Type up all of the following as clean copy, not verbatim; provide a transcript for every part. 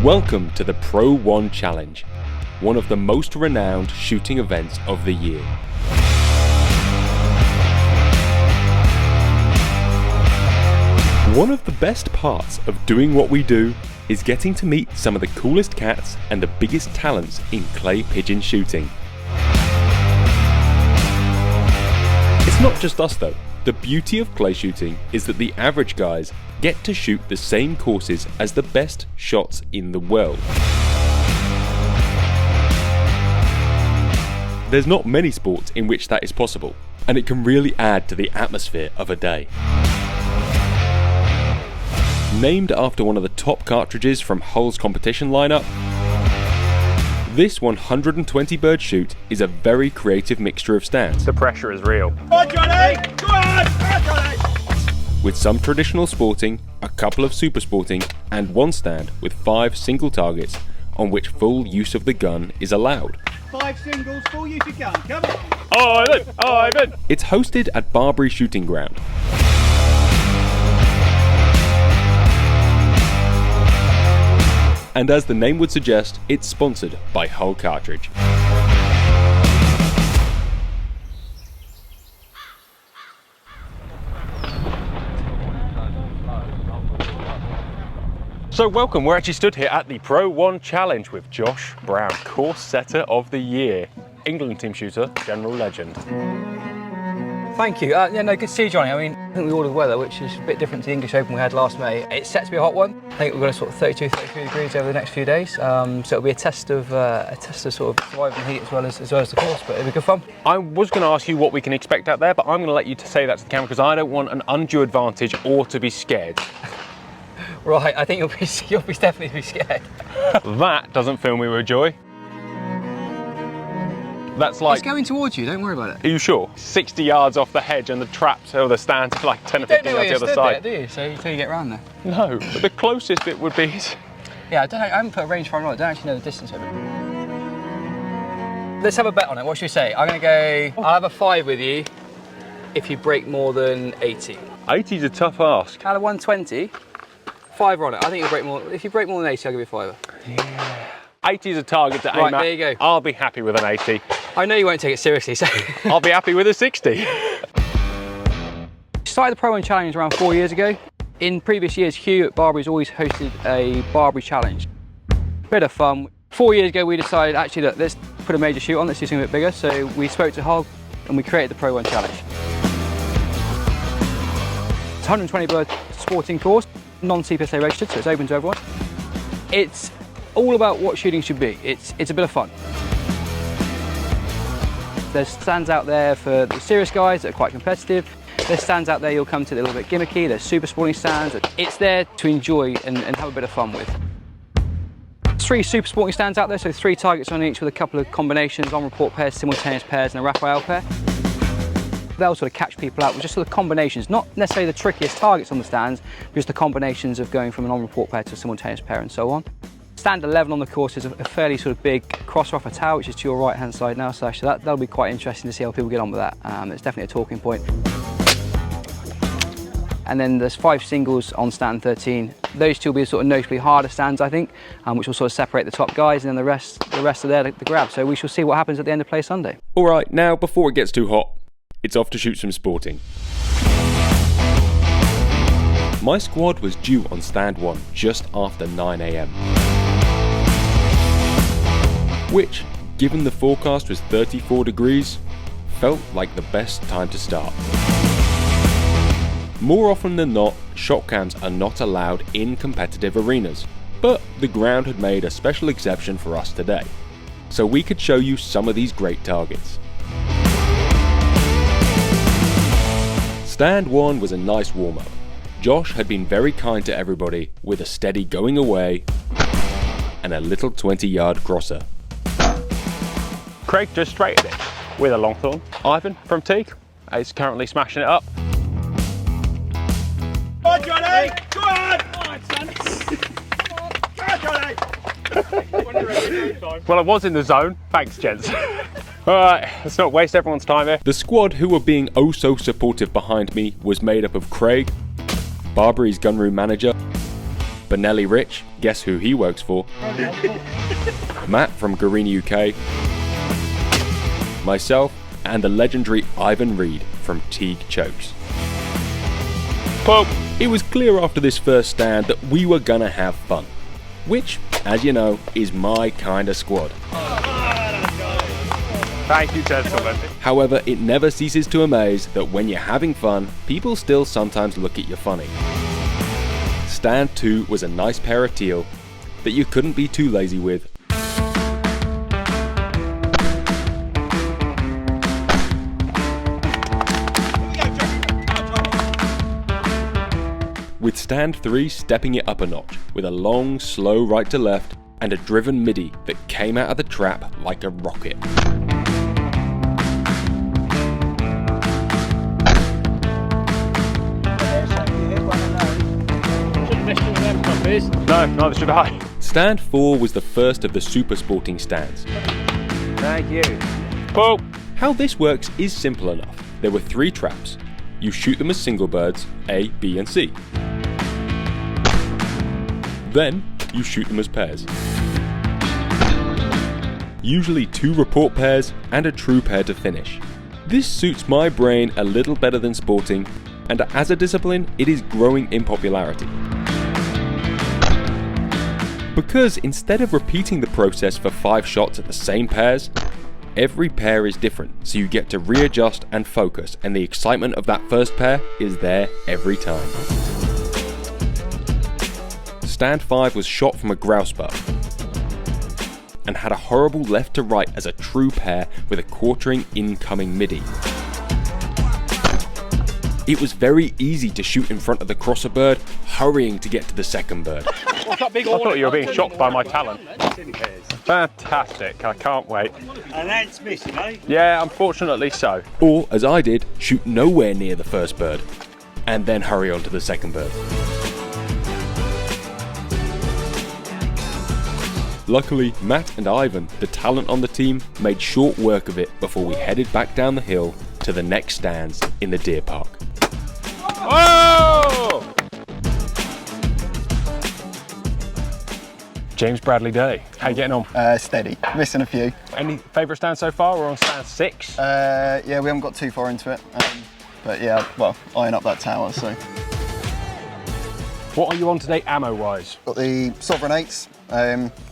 Welcome to the Pro 1 Challenge, one of the most renowned shooting events of the year. One of the best parts of doing what we do is getting to meet some of the coolest cats and the biggest talents in clay pigeon shooting. It's not just us though. The beauty of clay shooting is that the average guys get to shoot the same courses as the best shots in the world. There's not many sports in which that is possible, and it can really add to the atmosphere of a day. Named after one of the top cartridges from Hull's competition lineup, this 120 bird shoot is a very creative mixture of stands. The pressure is real. Go on, Johnny! Go on! Go on, Johnny! With some traditional sporting, a couple of super sporting, and one stand with 5 single targets on which full use of the gun is allowed. 5 singles, full use of gun, come on! Ivan! It's hosted at Barbury Shooting Ground. And as the name would suggest, it's sponsored by Hull Cartridge. So welcome, we're actually stood here at the Pro 1 Challenge with Josh Brown, course setter of the year, England team shooter, general legend. Thank you. Good to see you, Johnny. I think we ordered the weather, which is a bit different to the English Open we had last May. It's set to be a hot one. I think we've got a sort of 32, 33 degrees over the next few days. So it'll be a test of sort of surviving the heat as well as the course, but it'll be good fun. I was going to ask you what we can expect out there, but I'm going to let you say that to the camera because I don't want an undue advantage or to be scared. Right, I think you'll definitely be scared. That doesn't fill me with joy. That's like... It's going towards you, don't worry about it. Are you sure? 60 yards off the hedge and the traps or the stands are like 10 or 15 yards the other side. There, do you? So until you get around there. No, but the closest bit would be... Yeah, I haven't put a rangefinder on it, I don't actually know the distance of it. Let's have a bet on it, what should we say? I'll have a 5 with you if you break more than 80. 80's a tough ask. Out of 120, 5 on it. I think you'll break more. If you break more than 80, I'll give you a 5. Yeah. 80 is a target to aim at. Right, there you go. I'll be happy with an 80. I know you won't take it seriously, so... I'll be happy with a 60. Started the Pro 1 Challenge around 4 years ago. In previous years, Hugh at Barbury's always hosted a Barbury Challenge. Bit of fun. 4 years ago, we decided, actually, look, let's put a major shoot on, let's do something a bit bigger. So we spoke to Hull and we created the Pro 1 Challenge. It's a 120 bird sporting course, non-CPSA registered, so it's open to everyone. It's all about what shooting should be. It's a bit of fun. There's stands out there for the serious guys that are quite competitive. There's stands out there you'll come to that are a little bit gimmicky. There's super sporting stands. It's there to enjoy and have a bit of fun with. 3 super sporting stands out there, so 3 targets on each with a couple of combinations, on-report pairs, simultaneous pairs, and a Raphael pair. They'll sort of catch people out with just sort of combinations, not necessarily the trickiest targets on the stands, but just the combinations of going from an on-report pair to a simultaneous pair and so on. Stand 11 on the course is a fairly sort of big crosser off a tower, which is to your right hand side now, Sash, so that'll be quite interesting to see how people get on with that. It's definitely a talking point. And then there's 5 singles on stand 13. Those 2 will be sort of notably harder stands, I think, which will sort of separate the top guys, and then the rest are there to grab. So we shall see what happens at the end of play Sunday. All right, now before it gets too hot, it's off to shoot some sporting. My squad was due on stand 1 just after 9 AM. Which, given the forecast was 34 degrees, felt like the best time to start. More often than not, shot cams are not allowed in competitive arenas, but the ground had made a special exception for us today, so we could show you some of these great targets. Stand 1 was a nice warm-up. Josh had been very kind to everybody with a steady going away and a little 20-yard crosser. Craig just straightened it with a Longthorn. Ivan from Teague is currently smashing it up. Go on, Johnny! Go on! Go on, Johnny! Well, I was in the zone. Thanks, gents. Alright, let's not waste everyone's time here. The squad who were being oh so supportive behind me was made up of Craig, Barbury's gunroom manager, Benelli Rich, guess who he works for? Matt from Guarini UK, myself, and the legendary Ivan Reed from Teague Chokes. Pope. It was clear after this first stand that we were gonna have fun, which, as you know, is my kind of squad. Thank you, gentlemen. However, it never ceases to amaze that when you're having fun, people still sometimes look at you funny. Stand 2 was a nice pair of teal that you couldn't be too lazy with. With stand 3 stepping it up a notch with a long, slow right to left and a driven midi that came out of the trap like a rocket. No, neither should I. Stand 4 was the first of the super sporting stands. Thank you. Pope. How this works is simple enough. There were 3 traps. You shoot them as single birds, A, B and C. Then, you shoot them as pairs. Usually 2 report pairs and a true pair to finish. This suits my brain a little better than sporting, and as a discipline, it is growing in popularity. Because instead of repeating the process for 5 shots at the same pairs, every pair is different, so you get to readjust and focus, and the excitement of that first pair is there every time. Stand 5 was shot from a grouse bow and had a horrible left to right as a true pair with a quartering incoming midi. It was very easy to shoot in front of the crosser bird, hurrying to get to the second bird. I thought you were being shocked by my talent. Fantastic, I can't wait. And that's missing, eh? Yeah, unfortunately so. Or, as I did, shoot nowhere near the first bird, and then hurry on to the second bird. Luckily, Matt and Ivan, the talent on the team, made short work of it before we headed back down the hill to the next stands in the deer park. Oh! James Bradley Day, how you getting on? Steady, missing a few. Any favourite stands so far? We're on stand 6. Yeah, we haven't got too far into it, but yeah, well, eyeing up that tower, so. What are you on today, ammo-wise? Got the Sovereign 8s,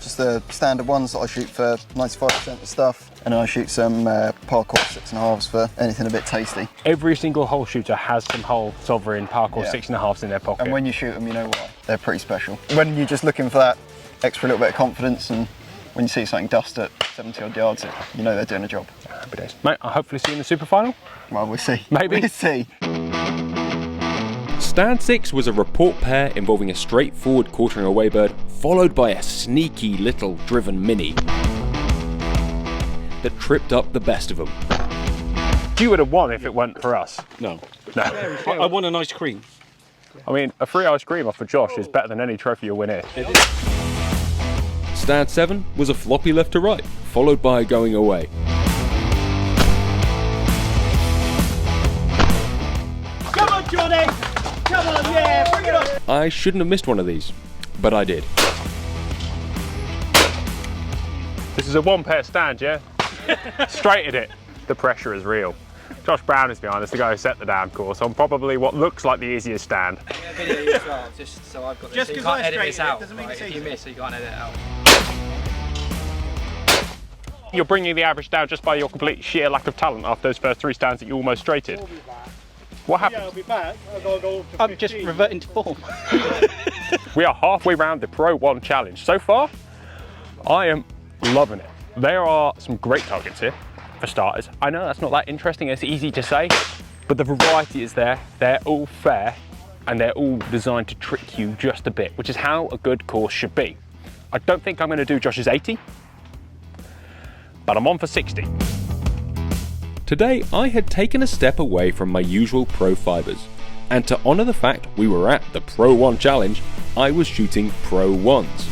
just the standard ones that I shoot for 95% of the stuff, and then I shoot some Parkour 6.5s for anything a bit tasty. Every single hole shooter has some whole Sovereign Parkour Yeah. 6.5s in their pocket. And when you shoot them, you know why? They're pretty special. When you're just looking for that extra little bit of confidence, and when you see something dust at 70 odd yards, you know they're doing a job. Happy days. Mate, I'll hopefully see you in the super final. Well, we'll see. Maybe. We'll see. Stand 6 was a report pair involving a straightforward quartering away bird, followed by a sneaky little driven mini that tripped up the best of them. You would have won if it weren't for us. No. No. I want an ice cream. I mean, a free ice cream off for Josh is better than any trophy you'll win here. Stand 7 was a floppy left to right, followed by a going away. Come on, Johnny! Come on, yeah, bring it on! I shouldn't have missed one of these, but I did. This is a 1-pair stand, yeah? Straight at it. The pressure is real. Josh Brown is behind us, the guy who set the damn course on probably what looks like the easiest stand. Video as well, just so I've got this. Just So you 'cause can't I edit this straighten it out. doesn't mean Right? it's If you easy. miss, you can't edit it out. You're bringing the average down just by your complete sheer lack of talent after those first 3 stands that you almost straighted. What happened? I'll be back. I've got to go to I'm just 15. reverting to form. We are halfway round the Pro 1 challenge. So far, I am loving it. There are some great targets here, for starters. I know that's not that interesting, it's easy to say, but the variety is there. They're all fair, and they're all designed to trick you just a bit, which is how a good course should be. I don't think I'm going to do Josh's 80, but I'm on for 60. Today, I had taken a step away from my usual pro fibers, and to honour the fact we were at the Pro 1 challenge, I was shooting Pro 1s.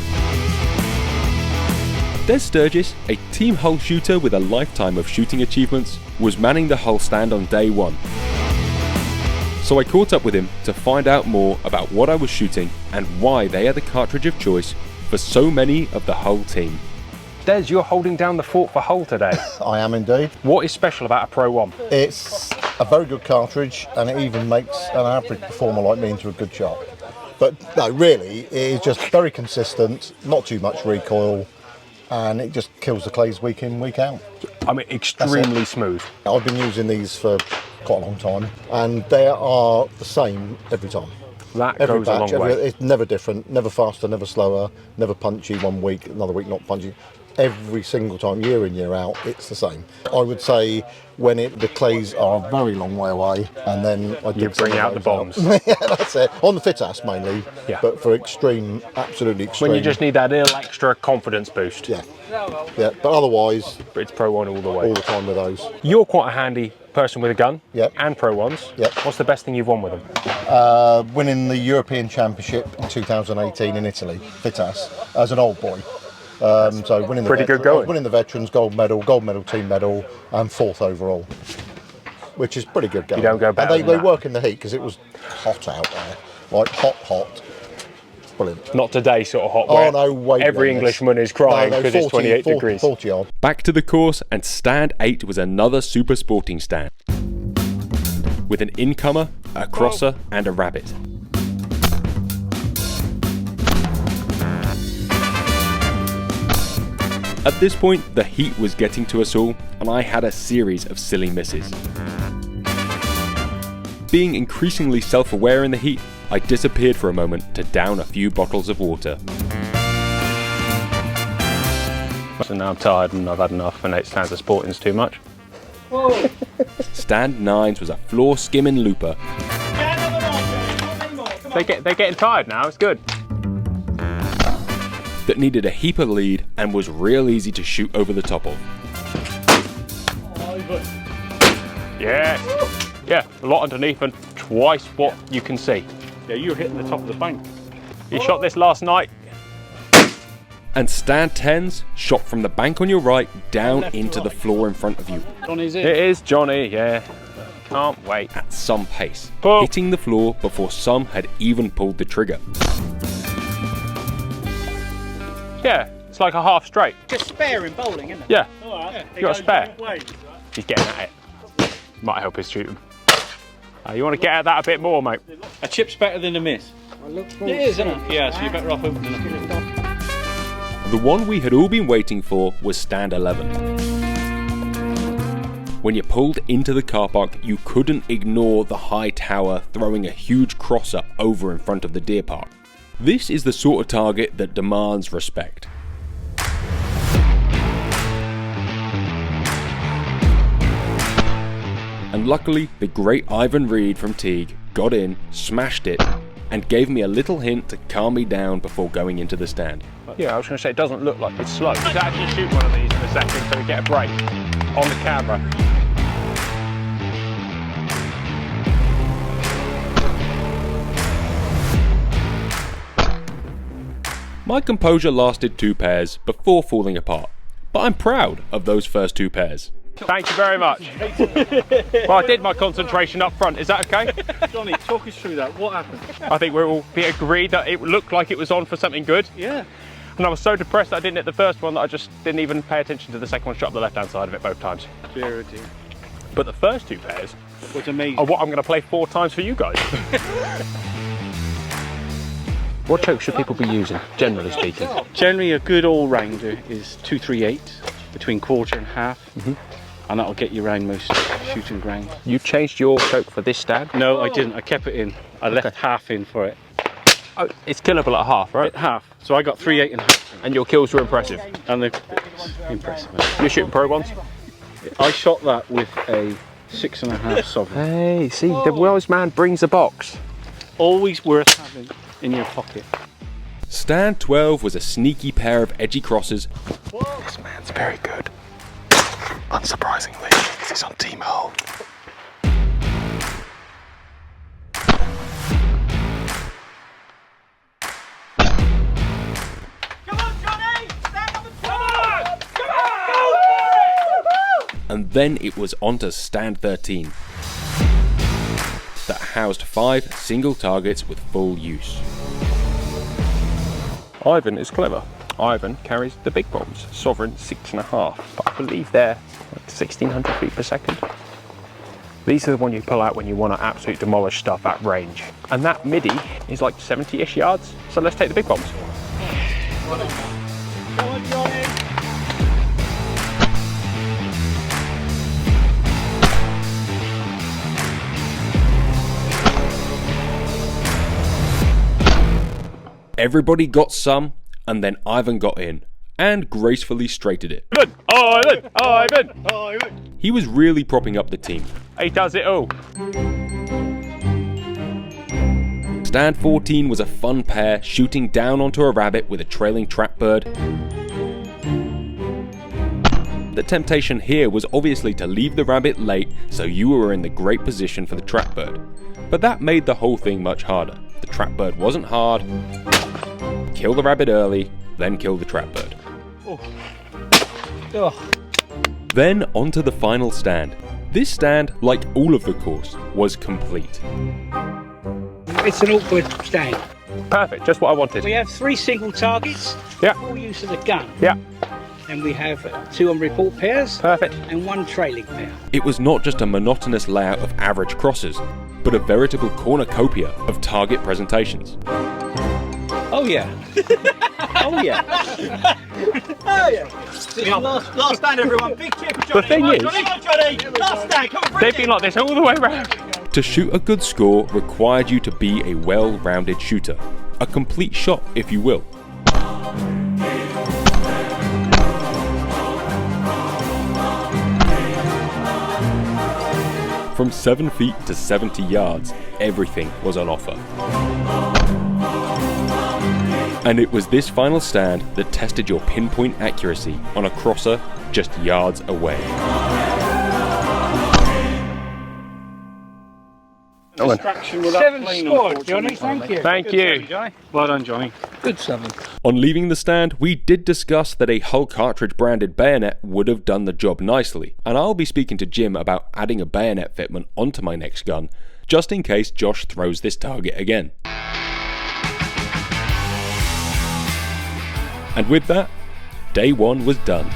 Des Sturgis, a team hull shooter with a lifetime of shooting achievements, was manning the hull stand on day 1. So I caught up with him to find out more about what I was shooting and why they are the cartridge of choice for so many of the Hull team. Des, you're holding down the fort for Hull today. I am indeed. What is special about a Pro 1? It's a very good cartridge, and it even makes an average performer like me into a good shot. But no, really, it is just very consistent, not too much recoil, and it just kills the clays week in, week out. I mean, extremely smooth. I've been using these for quite a long time, and they are the same every time. That Every goes a batch, long way. it's never different, never faster, never slower, never punchy one week, another week not punchy. Every single time, year in, year out, it's the same. I would say when the clays are a very long way away, and then I You bring out the bombs. Yeah, that's it. On the fit ass mainly, Yeah. but for extreme, absolutely extreme. When you just need that little extra confidence boost. Yeah, yeah. But otherwise, It's Pro 1 all the way. all the time with those. You're quite a handy person with a gun. Yep. And Pro 1s. Yep. What's the best thing you've won with them? Winning the European Championship in 2018 in Italy, fit ass, as an old boy. So winning the Pretty good going. winning the veterans gold medal team medal, and 4th overall, which is pretty good going. You don't go better And than they that. work in the heat because it was hot out there, like hot. Brilliant. Not today sort of hot Oh where no, wait. every Englishman is crying because it's 28 degrees. 40 odd. Back to the course, and stand 8 was another super sporting stand. With an incomer, a crosser, and a rabbit. At this point, the heat was getting to us all, and I had a series of silly misses. Being increasingly self-aware in the heat, I disappeared for a moment to down a few bottles of water. So now I'm tired and I've had enough, and 8 stands of sporting's too much. Stand 9's was a floor skimming looper. They're getting tired now, it's good. That needed a heap of lead and was real easy to shoot over the top of. Yeah. Yeah, a lot underneath and twice what you can see. Yeah, you're hitting the top of the bank. You shot this last night. And stand 10's shot from the bank on your right down into the floor in front of you Johnny's It is Johnny, yeah. Can't wait. at some pace, Pull. hitting the floor before some had even pulled the trigger. Yeah, it's like a half straight. just spare in bowling, isn't it? Yeah, Alright. you got a spare. He's getting at it. Might help his shooting. You want to get at that a bit more, mate. A chip's better than a miss. It is, isn't it? Yeah, so you're better off opening it. The one we had all been waiting for was stand 11. When you pulled into the car park, you couldn't ignore the high tower throwing a huge crosser over in front of the deer park. This is the sort of target that demands respect. And luckily, the great Ivan Reed from Teague got in, smashed it, and gave me a little hint to calm me down before going into the stand. Yeah, I was going to say, it doesn't look like it's slow. Let's actually shoot one of these in a second so we get a break on the camera. My composure lasted 2 pairs before falling apart, but I'm proud of those first 2 pairs. Thank you very much. Well, I did my concentration up front. Is that okay? Johnny, talk us through that. What happened? I think we're all agreed that it looked like it was on for something good. Yeah. And I was so depressed that I didn't hit the first one that I just didn't even pay attention to the second one, shot up the left-hand side of it both times. Dear, dear. But the first 2 pairs Was amazing. are what I'm going to play 4 times for you guys. What choke should people be using, generally speaking? Generally, a good all-rounder is 238 between quarter and half, and that'll get you around most shooting ground. You changed your choke for this stand? No, I didn't. I kept it in. I left half in for it. Oh, it's killable at half, right? Half. So I got 3.8 and half, And your kills were impressive. and it's impressive. You're shooting Pro 1s? I shot that with a 6.5 sovereign. Hey, see, the wise man brings a box. Always worth having in your pocket. Stand 12 was a sneaky pair of edgy crosses. This man's very good. Unsurprisingly, this is on Team Hull. And then it was on to stand 13. that housed 5 single targets with full use. Ivan is clever. Ivan carries the big bombs, Sovereign 6.5, but I believe they're like 1600 feet per second. These are the ones you pull out when you want to absolutely demolish stuff at range. And that midi is like 70-ish yards, so let's take the big bombs. Everybody got some, and then Ivan got in, and gracefully straighted it. Ivan! Ivan! Ivan! He was really propping up the team. He does it all. Stand 14 was a fun pair shooting down onto a rabbit with a trailing trap bird. The temptation here was obviously to leave the rabbit late so you were in the great position for the trap bird. But that made the whole thing much harder. The trap bird wasn't hard. Kill the rabbit early, then kill the trap bird. Then onto the final stand. This stand, like all of the course, was complete. It's an awkward stand. Perfect, just what I wanted. We have 3 single targets, Yeah. full use of the gun. Yeah, And we have 2 on report pairs perfect. and 1 trailing pair. It was not just a monotonous layout of average crosses, but a veritable cornucopia of target presentations. Oh yeah. Oh yeah. Oh yeah. Last stand, everyone. Big cheer for Johnny. The thing is, Johnny, Johnny. Last stand. Come on, they've been like this all the way around. To shoot a good score required you to be a well-rounded shooter, a complete shot if you will. From 7 feet to 70 yards, everything was on offer. And it was this final stand that tested your pinpoint accuracy on a crosser just yards away. Distraction with that 7 plane, scored, Johnny. unfortunately. Thank you. Thank you. Johnny. Well done, Johnny. Good 7. On leaving the stand, we did discuss that a Hull Cartridge branded bayonet would have done the job nicely, and I'll be speaking to Jim about adding a bayonet fitment onto my next gun, just in case Josh throws this target again. And with that, day 1 was done.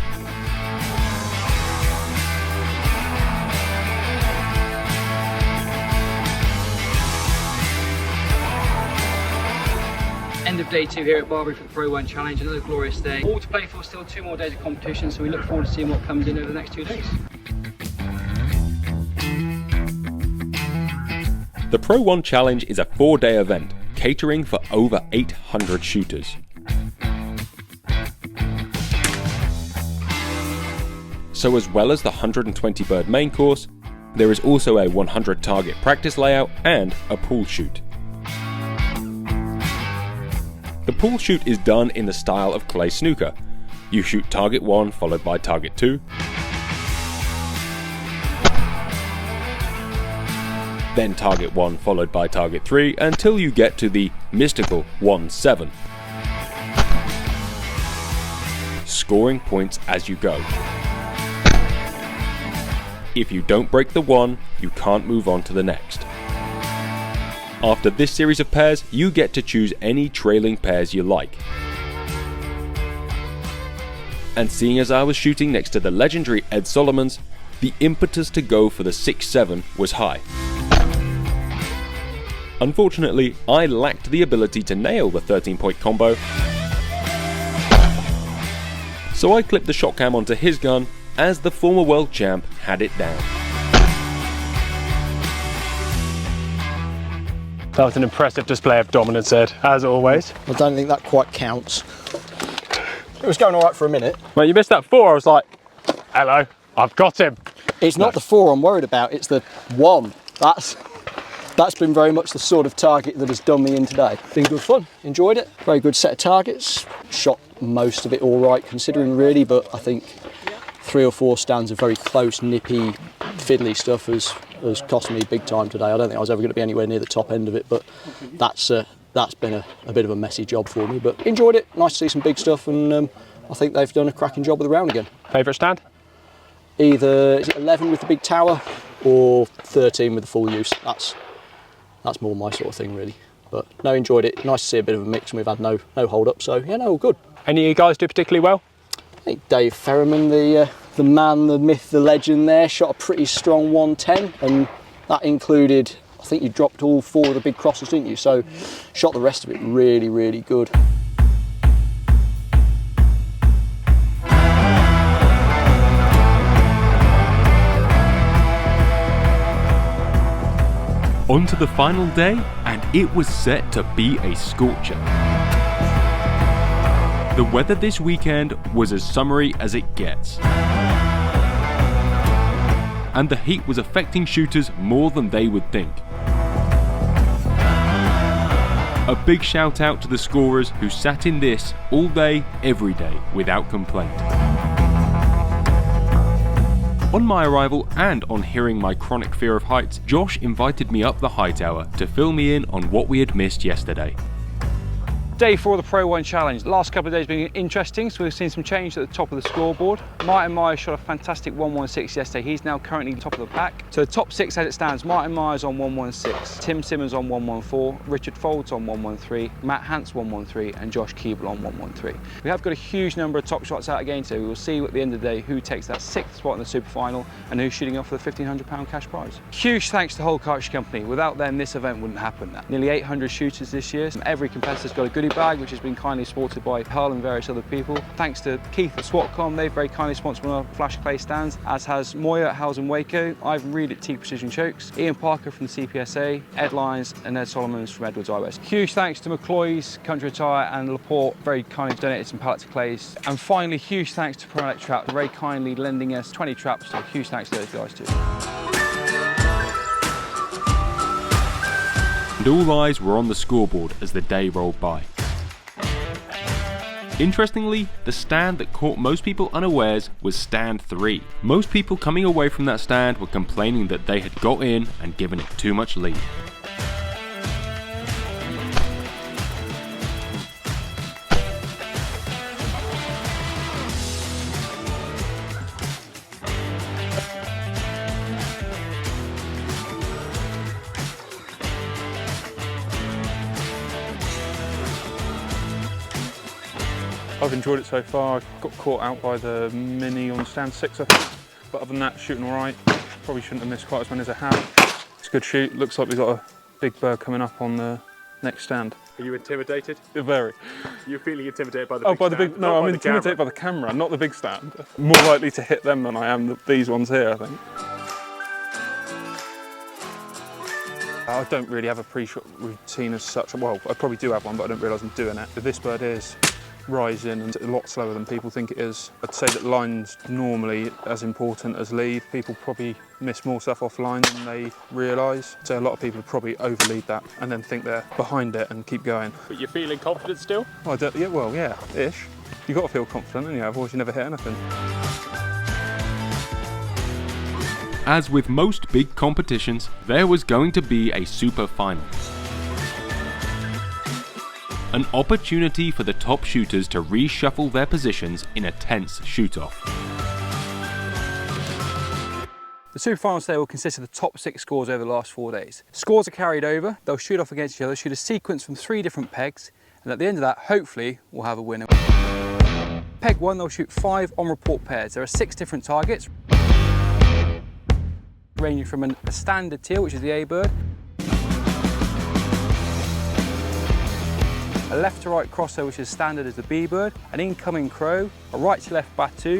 End of day 2 here at Barbury for the Pro 1 Challenge, another glorious day. All to play for, still 2 more days of competition, so we look forward to seeing what comes in over the next 2 days. The Pro 1 Challenge is a 4-day event, catering for over 800 shooters. So as well as the 120 bird main course, there is also a 100 target practice layout and a pool shoot. The pool shoot is done in the style of clay snooker. You shoot target 1 followed by target 2, then target 1 followed by target 3 until you get to the mystical 1-7. Scoring points as you go. If you don't break the 1, you can't move on to the next. After this series of pairs, you get to choose any trailing pairs you like. And seeing as I was shooting next to the legendary Ed Solomons, the impetus to go for the 6-7 was high. Unfortunately, I lacked the ability to nail the 13-point combo, so I clipped the shot cam onto his gun as the former world champ had it down. That was an impressive display of dominance, Ed, as always. I don't think that quite counts. It was going all right for a minute. When you missed that 4, I was like, hello, I've got him. It's not the 4 I'm worried about, it's the 1. That's been very much the sort of target that has done me in today. Been good fun, enjoyed it. Very good set of targets. Shot most of it all right considering really, but I think 3 or 4 stands of very close, nippy, fiddly stuff has cost me big time today. I don't think I was ever going to be anywhere near the top end of it, but that's been a bit of a messy job for me. But enjoyed it, nice to see some big stuff, and I think they've done a cracking job with the round again. Favourite stand? Either is it 11 with the big tower or 13 with the full use. That's more my sort of thing really. But no, enjoyed it. Nice to see a bit of a mix, and we've had no hold up. So yeah, no, all good. Any of you guys do particularly well? I think Dave Ferriman, the man, the myth, the legend there, shot a pretty strong 110, and that included, I think you dropped all 4 of the big crosses, didn't you? So shot the rest of it really, really good. On to the final day, and it was set to be a scorcher. The weather this weekend was as summery as it gets. And the heat was affecting shooters more than they would think. A big shout out to the scorers who sat in this all day, every day, without complaint. On my arrival and on hearing my chronic fear of heights, Josh invited me up the high tower to fill me in on what we had missed yesterday. Day 4 of the Pro 1 Challenge. The last couple of days been interesting, so we've seen some change at the top of the scoreboard. Martin Myers shot a fantastic 116 yesterday. He's now currently top of the pack. So the top 6 as it stands, Martin Myers on 116, Tim Simmons on 114, Richard Folds on 113, Matt Hance 113, and Josh Keeble on 113. We have got a huge number of top shots out again, so we will see at the end of the day who takes that 6th spot in the super final and who's shooting off for the £1,500 cash prize. Huge thanks to the whole Cartridge company. Without them, this event wouldn't happen. Nearly 800 shooters this year. Every competitor's got a goodie bag, which has been kindly supported by Hull and various other people. Thanks to Keith at SWATCom, they've very kindly sponsored one of our flash clay stands, as has Moya at Howes and Waco, Ivan Reed at T Precision Chokes, Ian Parker from the CPSA, Ed Lyons and Ed Solomons from Edwards iWest. Huge thanks to McCloy's, Country Attire and Laporte, very kindly donated some pallets of clays. And finally, huge thanks to Pro Traps, very kindly lending us 20 traps, so huge thanks to those guys too. And all eyes were on the scoreboard as the day rolled by. Interestingly, the stand that caught most people unawares was stand 3. Most people coming away from that stand were complaining that they had got in and given it too much lead. I've enjoyed it so far. I got caught out by the Mini on stand 6, I think. But other than that, shooting all right. Probably shouldn't have missed quite as many as I have. It's a good shoot. Looks like we've got a big bird coming up on the next stand. Are you intimidated? Very. You're feeling intimidated by the big stand? Big, no, I'm intimidated by the camera, not the big stand. More likely to hit them than I am these ones here, I think. I don't really have a pre-shot routine as such. Well, I probably do have one, but I don't realise I'm doing it. But this bird is rising and a lot slower than people think it is. I'd say that line's normally as important as lead. People probably miss more stuff off line than they realise. So a lot of people probably overlead that and then think they're behind it and keep going. But you're feeling confident still? Oh, yeah, ish. You've got to feel confident, haven't you? Otherwise you never hit anything. As with most big competitions, there was going to be a super final. An opportunity for the top shooters to reshuffle their positions in a tense shoot-off. The super final today will consist of the top 6 scores over the last 4 days. Scores are carried over, they'll shoot off against each other, shoot a sequence from 3 different pegs, and at the end of that, hopefully, we'll have a winner. Peg 1, they'll shoot 5 on-report pairs. There are 6 different targets, ranging from a standard teal, which is the A bird, a left to right crosser, which is standard as the B bird, an incoming crow, a right to left batu,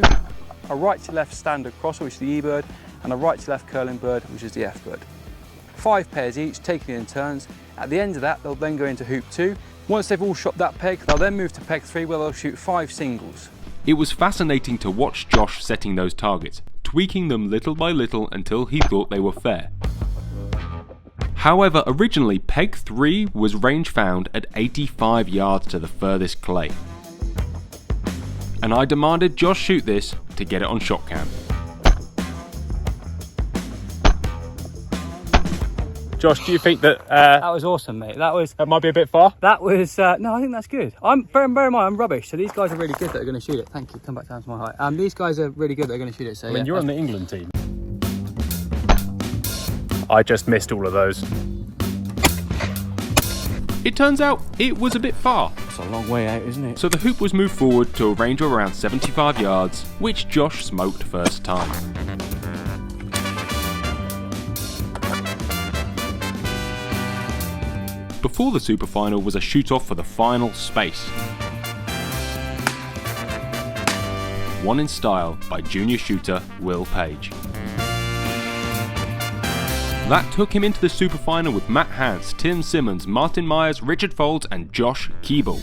a right to left standard crosser, which is the E bird, and a right to left curling bird, which is the F bird. 5 pairs each, taking in turns. At the end of that, they'll then go into hoop 2. Once they've all shot that peg, they'll then move to peg 3, where they'll shoot 5 singles. It was fascinating to watch Josh setting those targets, tweaking them little by little until he thought they were fair. However, originally peg 3 was range found at 85 yards to the furthest clay. And I demanded Josh shoot this to get it on shot cam. Josh, do you think that That was awesome, mate. that might be a bit far? That was, no, I think that's good. Bear in mind, I'm rubbish, so these guys are really good that are going to shoot it. Thank you, come back down to my height. These guys are really good that are going to shoot it, so I mean, yeah, you're on the England team. I just missed all of those. It turns out it was a bit far, It's a long way out, isn't it? so the hoop was moved forward to a range of around 75 yards, which Josh smoked first time. Before the super final was a shoot-off for the final space. One in style by junior shooter Will Page. That took him into the super final with Matt Hans, Tim Simmons, Martin Myers, Richard Folds and Josh Keeble.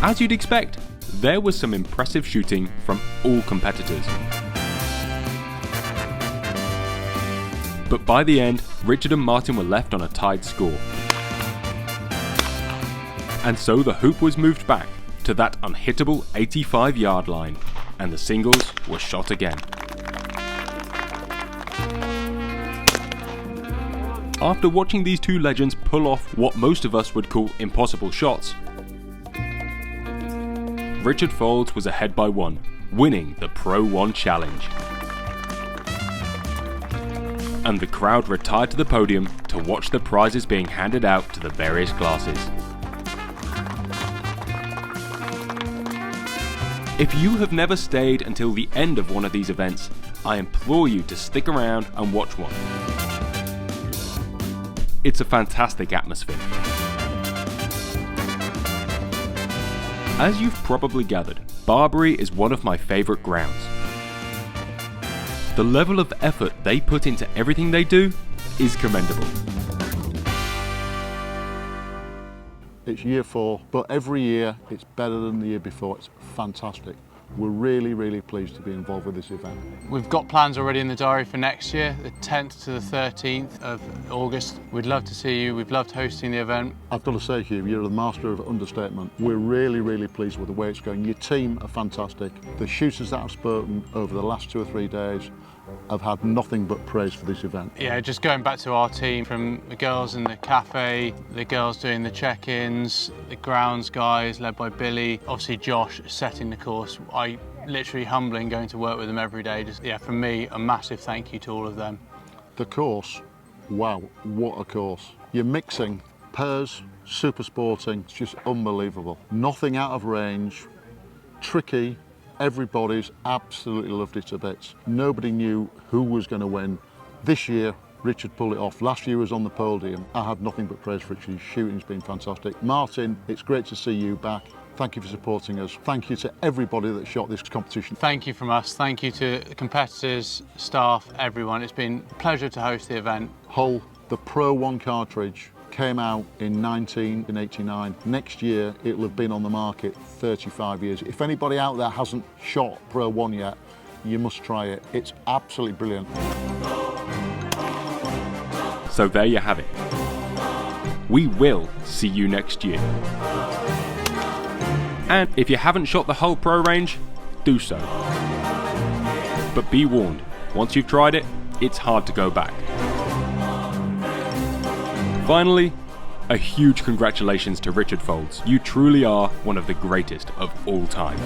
As you'd expect, there was some impressive shooting from all competitors. But by the end, Richard and Martin were left on a tied score. And so the hoop was moved back to that unhittable 85-yard line, and the singles were shot again. After watching these two legends pull off what most of us would call impossible shots, Richard Folds was ahead by one, winning the Pro 1 Challenge. And the crowd retired to the podium to watch the prizes being handed out to the various classes. If you have never stayed until the end of one of these events, I implore you to stick around and watch one. It's a fantastic atmosphere. As you've probably gathered, Barbury is one of my favourite grounds. The level of effort they put into everything they do is commendable. It's year 4, but every year it's better than the year before. It's fantastic. We're really, really pleased to be involved with this event. We've got plans already in the diary for next year, the 10th to the 13th of August. We'd love to see you. We've loved hosting the event. I've got to say, Hugh, you're the master of understatement. We're really, really pleased with the way it's going. Your team are fantastic. The shooters that I've spoken over the last 2 or 3 days have had nothing but praise for this event. Yeah, just going back to our team, from the girls in the cafe, the girls doing the check-ins, the grounds guys led by Billy, obviously Josh setting the course. I literally humbling going to work with them every day. Just, yeah, from me, a massive thank you to all of them. The course, wow, what a course. You're mixing pairs, super sporting, it's just unbelievable. Nothing out of range, tricky. Everybody's absolutely loved it to bits. Nobody knew who was going to win. This year, Richard pulled it off. Last year was on the podium. I had nothing but praise for Richard. His shooting's been fantastic. Martin, it's great to see you back. Thank you for supporting us. Thank you to everybody that shot this competition. Thank you from us. Thank you to the competitors, staff, everyone. It's been a pleasure to host the event. Hull, the Pro 1 cartridge came out in 1989. Next year, it'll have been on the market 35 years. If anybody out there hasn't shot Pro 1 yet, you must try it. It's absolutely brilliant. So there you have it. We will see you next year. And if you haven't shot the Hull Pro range, do so. But be warned, once you've tried it, it's hard to go back. Finally, a huge congratulations to Richard Folds. You truly are one of the greatest of all time.